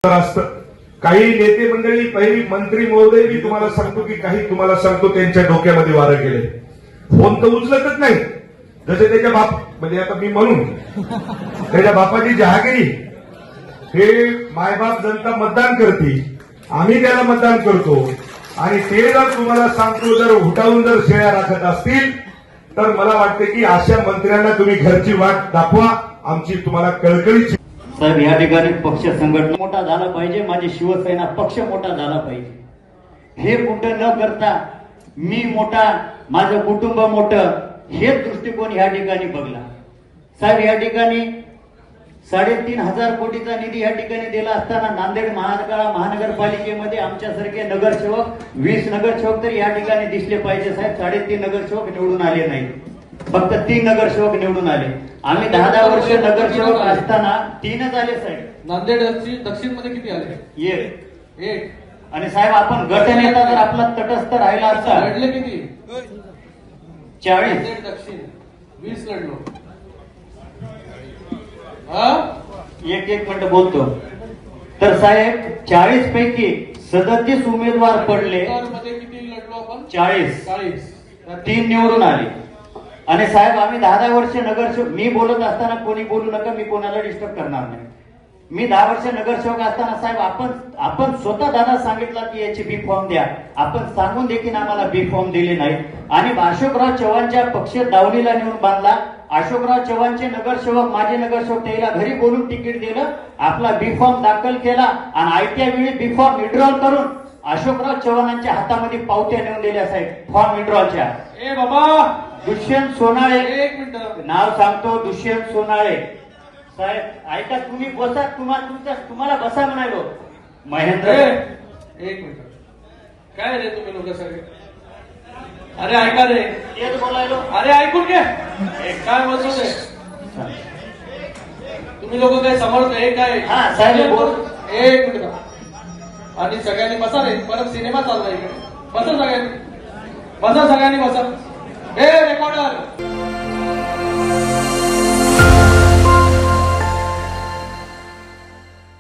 असतं. काही नेते मंडळी, काही मंत्री महोदय मी तुम्हाला सांगतो की काही तुम्हाला सांगतो त्यांच्या डोक्यामध्ये वारं गेले. फोन तर उचलतच नाही. जसे त्याच्या बाप म्हणजे आता मी म्हणून त्याच्या बापाची जहागिरी हे मायबाप जनता मतदान करते, आम्ही त्याला मतदान करतो आणि ते जर तुम्हाला सांगतो जर उठावून जर शेळ्या राखत असतील तर मला वाटते की अशा मंत्र्यांना तुम्ही घरची वाट दाखवा. आमची तुम्हाला कळकळीची. साहेब या ठिकाणी पक्ष संघटना मोठा झाला पाहिजे, माझी शिवसेना पक्ष मोठा झाला पाहिजे हे कुठं न करता मी मोठा माझं कुटुंब मोठं हेच दृष्टिकोन या ठिकाणी बघला. साहेब या ठिकाणी 3,500 कोटीचा निधी या ठिकाणी दिला असताना नांदेड महानगरपालिकेमध्ये आमच्यासारखे नगरसेवक 20 नगरसेवक तर या ठिकाणी दिसले पाहिजे. साहेब 3.5 नगरसेवक निवडून आले नाही, फक्त 3 नगरसेवक निवडून आले. आम्ही 10 वर्ष नगरसेवक असताना 3च आले साहेब. नांदेड दक्षिण मध्ये किती आले? एक. आणि साहेब आपण गटनेता जर आपला तटस्थ राहिला असता लढले किती? 40. दक्षिण 20 लढलो. एक मिनिट बोलतो. तर साहेब 40 पैकी 37 उमेदवार पडले. मध्ये किती लढलो आपण? 40. 3 निवडून आले. आणि साहेब आम्ही 10 वर्ष नगरसेवक, मी बोलत असताना कोणी बोलू नका, मी कोणाला डिस्टर्ब करणार नाही. मी 10 वर्ष नगरसेवक असताना साहेब आपण स्वतः दादा सांगितलं की याची बी फॉर्म द्या. आपण सांगून देखील आम्हाला बी फॉर्म दिले नाही. आणि अशोकराव चव्हाणच्या पक्ष दावणीला नेऊन बांधला. अशोकराव चव्हाणचे नगरसेवक, माझे नगरसेवक त्याला घरी बोलून तिकीट दिलं, आपला बी फॉर्म दाखल केला आणि आयत्या वेळी बी फॉर्म विड्रॉल करून अशोकराव चव्हाणांच्या हातामध्ये पावत्या नेऊन दिल्या साहेब फॉर्म विड्रॉलच्या. ए बाबा, दुष्यंत सोनाळे, एक मिनिट नाव सांगतो, दुष्यंत सोनाळे. साहेब ऐका, तुम्ही बसा, तुम्हाला बसा म्हणालो. महेंद्र, एक मिनिट. काय रे तुम्ही लोक सगळे? अरे ऐका रे, तेच बोलायलो. अरे ऐकून घे काय बोलतो ते. तुम्ही लोक काय समोर हे काय? हा साहेब बोल. एक मिनिट. आणि सगळ्यांनी बसा रे, परत सिनेमा चाललाय इकडे. बसा सगळ्यांनी, बसा सगळ्यांनी बसा.